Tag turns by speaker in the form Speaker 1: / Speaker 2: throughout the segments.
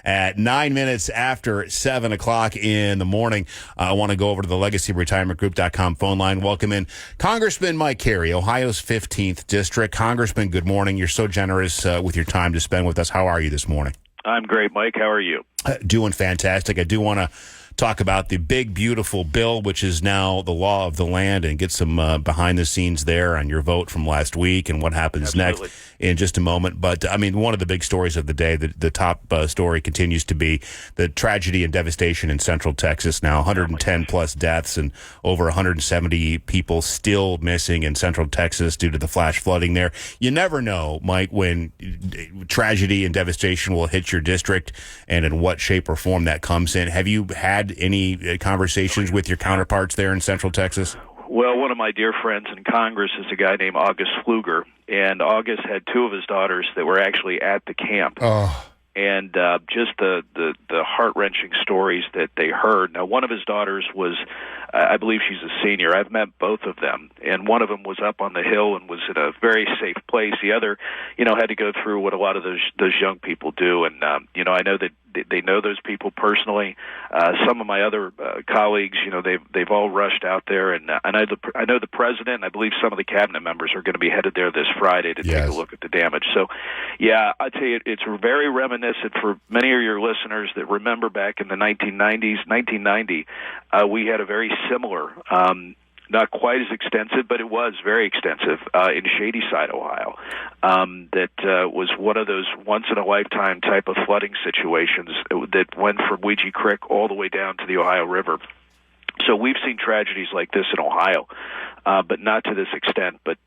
Speaker 1: at 9 minutes after 7 o'clock in the morning. I want to go over to the LegacyRetirementGroup.com phone line. Welcome in Congressman Mike Carey, Ohio's 15th District. Congressman, good morning. You're so generous with your time to spend with us. How are you this morning?
Speaker 2: I'm great, Mike. How are you?
Speaker 1: Doing fantastic. I do want to talk about the big, beautiful bill, which is now the law of the land, and get some behind the scenes there on your vote from last week and what happens
Speaker 2: Absolutely.
Speaker 1: next in just a moment. But, I mean, one of the big stories of the day, the top story continues to be the tragedy and devastation in Central Texas now. 110 plus deaths and over 170 people still missing in Central Texas due to the flash flooding there. You never know, Mike, when tragedy and devastation will hit your district and in what shape or form that comes in. Have you had any conversations with your counterparts there in Central Texas?
Speaker 2: Well, one of my dear friends in Congress is a guy named August Pfluger, and August had two of his daughters that were actually at the camp.
Speaker 1: Oh.
Speaker 2: And just the heart-wrenching stories that they heard. Now, one of his daughters was, I believe she's a senior. I've met both of them, and one of them was up on the hill and was in a very safe place. The other, had to go through what a lot of those young people do. And, I know that they know those people personally. Some of my other colleagues, they've all rushed out there, and I know the president, and I believe some of the cabinet members are going to be headed there this Friday to take a look at the damage. So, yeah, I tell you, it's very reminiscent for many of your listeners that remember back in the 1990, we had a very similar. Not quite as extensive, but it was very extensive in Shadyside, Ohio. That was one of those once-in-a-lifetime type of flooding situations that went from Ouija Creek all the way down to the Ohio River. So we've seen tragedies like this in Ohio, but not to this extent. But,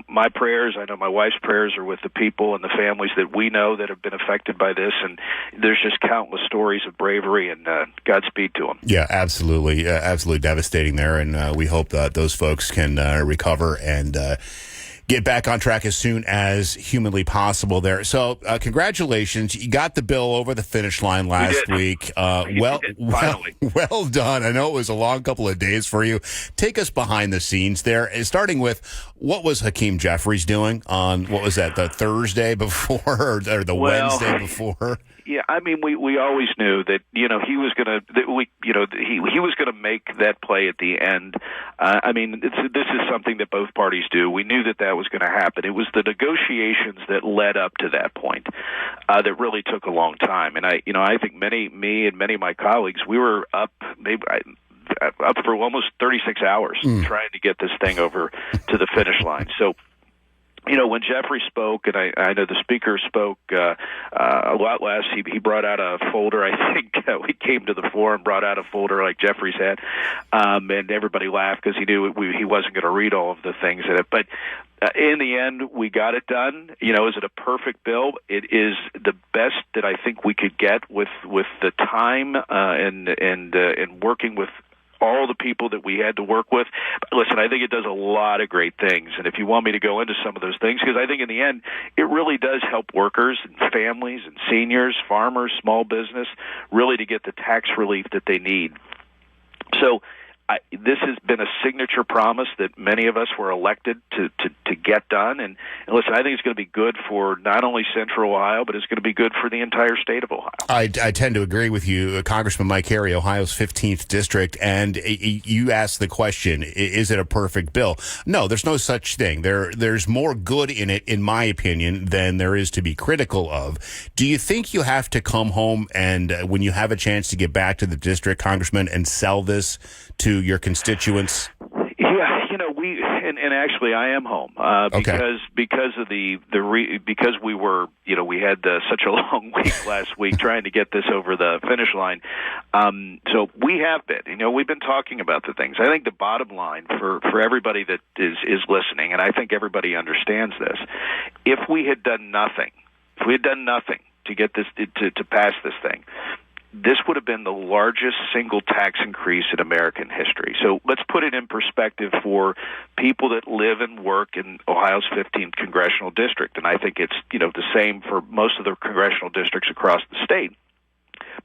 Speaker 2: my prayers, I know my wife's prayers are with the people and the families that we know that have been affected by this. And there's just countless stories of bravery, and Godspeed to them.
Speaker 1: Yeah, absolutely. Absolutely devastating there. And we hope that those folks can recover and get back on track as soon as humanly possible there. So congratulations. You got the bill over the finish line last week. Well done. I know it was a long couple of days for you. Take us behind the scenes there, starting with what was Hakeem Jeffries doing on, what was that, the Thursday before or the Wednesday before?
Speaker 2: Yeah, I mean, we always knew that he was going to he was going to make that play at the end. I mean, this is something that both parties do. We knew that was going to happen. It was the negotiations that led up to that point that really took a long time. And I think me and many of my colleagues, we were up for almost 36 hours trying to get this thing over to the finish line. So, when Jeffrey spoke, and I know the speaker spoke a lot less, he brought out a folder. I think we came to the floor and brought out a folder like Jeffrey's had, and everybody laughed because he knew he wasn't going to read all of the things in it. But in the end, we got it done. Is it a perfect bill? It is the best that I think we could get with the time and working with all the people that we had to work with. Listen, I think it does a lot of great things. And if you want me to go into some of those things, because I think in the end, it really does help workers and families and seniors, farmers, small business, really to get the tax relief that they need. So this has been a signature promise that many of us were elected to get done. And listen, I think it's going to be good for not only Central Ohio, but it's going to be good for the entire state of Ohio.
Speaker 1: I tend to agree with you, Congressman Mike Carey, Ohio's 15th District. And you asked the question, is it a perfect bill? No, there's no such thing. There's more good in it, in my opinion, than there is to be critical of. Do you think you have to come home and when you have a chance to get back to the district, Congressman, and sell this to your constituents?
Speaker 2: Yeah, and actually I am home because of because we were we had such a long week last week trying to get this over the finish line. So we have been, we've been talking about the things. I think the bottom line for everybody that is listening, and I think everybody understands this, if we had done nothing to get this to pass this thing, this would have been the largest single tax increase in American history. So let's put it in perspective for people that live and work in Ohio's 15th congressional district. And I think it's, the same for most of the congressional districts across the state.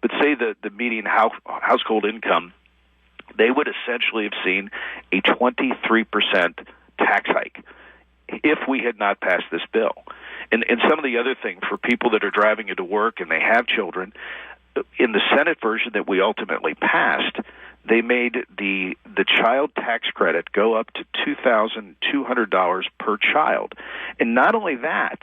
Speaker 2: But say the median household income, they would essentially have seen a 23% tax hike if we had not passed this bill. And some of the other things for people that are driving into work and they have children, in the Senate version that we ultimately passed, they made the child tax credit go up to $2,200 per child. And not only that,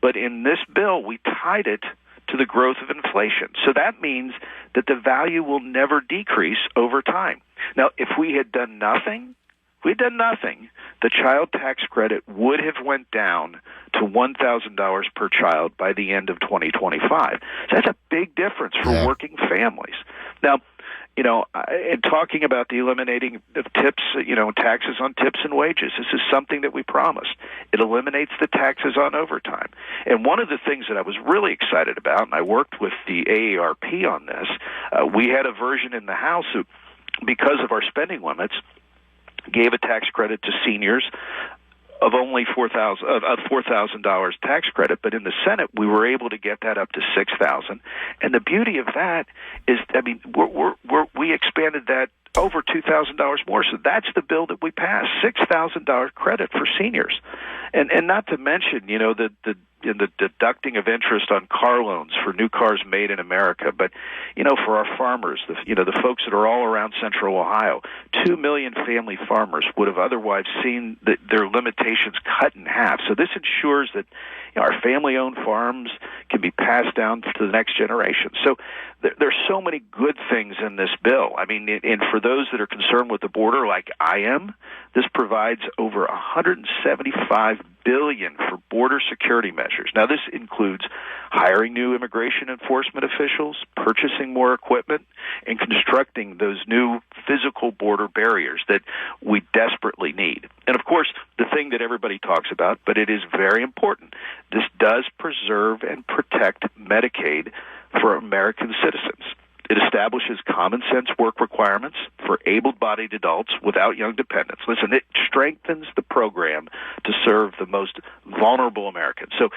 Speaker 2: but in this bill, we tied it to the growth of inflation. So that means that the value will never decrease over time. Now, if we had done nothing, the child tax credit would have went down to $1,000 per child by the end of 2025. So that's a big difference for working families. Now, in talking about the eliminating of tips, taxes on tips and wages, this is something that we promised. It eliminates the taxes on overtime. And one of the things that I was really excited about, and I worked with the AARP on this, we had a version in the House who, because of our spending limits, gave a tax credit to seniors of only $4,000 tax credit, but in the Senate we were able to get that up to $6,000. And the beauty of that is, we expanded that over $2,000 more. So that's the bill that we passed: $6,000 credit for seniors, and not to mention, the deducting of interest on car loans for new cars made in America. But for our farmers, the folks that are all around Central Ohio, 2 million family farmers would have otherwise seen their limitations cut in half. So this ensures that our family-owned farms can be passed down to the next generation. So there's so many good things in this bill. I mean, and for those that are concerned with the border, like I am, this provides over $175 billion for border security measures. Now, this includes hiring new immigration enforcement officials, purchasing more equipment, and constructing those new physical border barriers that we desperately need. And of course, the thing that everybody talks about, but it is very important, this does preserve and protect Medicaid for American citizens. It establishes common sense work requirements for able-bodied adults without young dependents. Listen, it strengthens the program to serve the most vulnerable Americans. So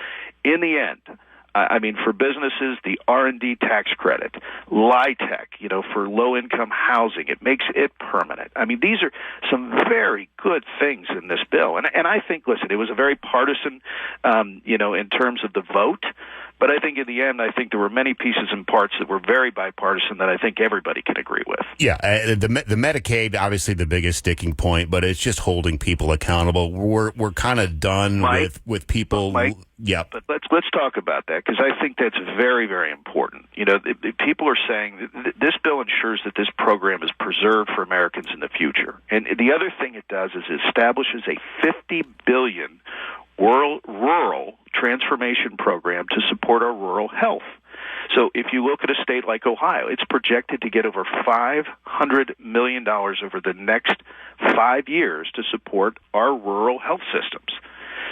Speaker 2: in the end, for businesses, the R&D tax credit, LIHTC, for low-income housing, it makes it permanent. I mean, these are some very good things in this bill. And I think, listen, it was a very partisan, in terms of the vote. But I think in the end, there were many pieces and parts that were very bipartisan that I think everybody can agree with.
Speaker 1: Yeah, the Medicaid, obviously the biggest sticking point, but it's just holding people accountable. We're kind of done with people.
Speaker 2: Mike,
Speaker 1: yeah,
Speaker 2: but let's talk about that, because I think that's very, very important. People are saying that this bill ensures that this program is preserved for Americans in the future. And the other thing it does is it establishes a $50 billion rural transformation program to support our rural health. So if you look at a state like Ohio, it's projected to get over $500 million over the next 5 years to support our rural health systems.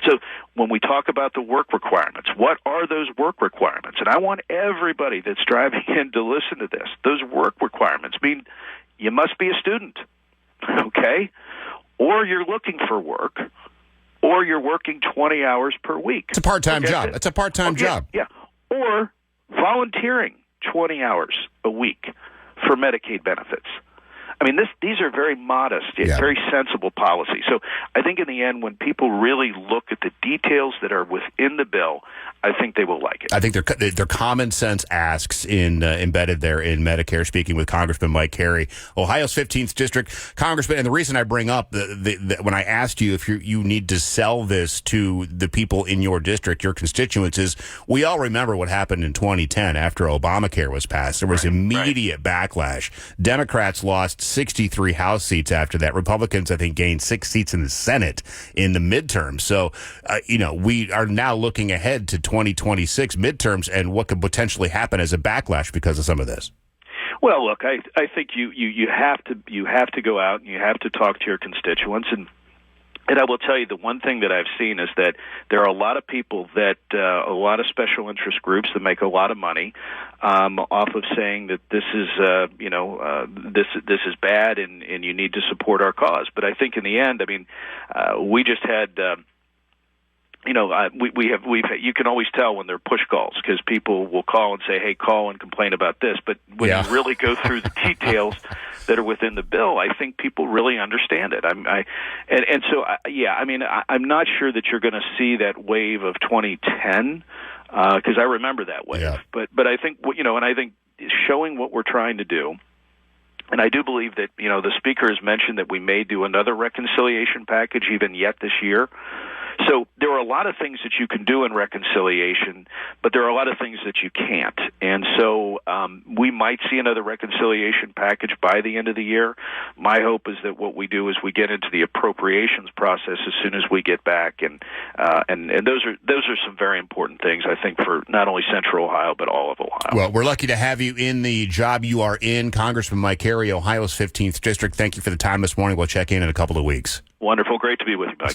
Speaker 2: So when we talk about the work requirements, what are those work requirements? And I want everybody that's driving in to listen to this. Those work requirements mean you must be a student, okay? Or you're looking for work, or you're working 20 hours per week.
Speaker 1: It's a part-time job. It's a part-time job.
Speaker 2: Yeah. Or volunteering 20 hours a week for Medicaid benefits. I mean, these are very modest, yet very sensible policies. So I think in the end, when people really look at the details that are within the bill, I think they will like it.
Speaker 1: I think they're common sense asks embedded there in Medicare. Speaking with Congressman Mike Carey, Ohio's 15th district congressman, and the reason I bring up when I asked you if you need to sell this to the people in your district, your constituents, is we all remember what happened in 2010 after Obamacare was passed. There was immediate backlash. Democrats lost 63 House seats after that. Republicans, I think, gained 6 seats in the Senate in the midterms. So, we are now looking ahead to 2026 midterms and what could potentially happen as a backlash because of some of this.
Speaker 2: Well, look, I think you have to go out and you have to talk to your constituents, and I will tell you, the one thing that I've seen is that there are a lot of people that, a lot of special interest groups that make a lot of money off of saying that this is, this is bad and you need to support our cause. But I think in the end, we just had. You can always tell when they're push calls, because people will call and say, hey, call and complain about this. But when you really go through the details, that are within the bill, I think people really understand it. I'm not sure that you're going to see that wave of 2010 because I remember that wave.
Speaker 1: Yeah.
Speaker 2: But I think and I think showing what we're trying to do. And I do believe that, the Speaker has mentioned that we may do another reconciliation package even yet this year. So there are a lot of things that you can do in reconciliation, but there are a lot of things that you can't. And so we might see another reconciliation package by the end of the year. My hope is that what we do is we get into the appropriations process as soon as we get back, and those are some very important things, I think, for not only Central Ohio but all of Ohio.
Speaker 1: Well, we're lucky to have you in the job you are in, Congressman Mike Carey, Ohio's 15th District. Thank you for the time this morning. We'll check in a couple of weeks.
Speaker 2: Wonderful. Great to be with you, Mike.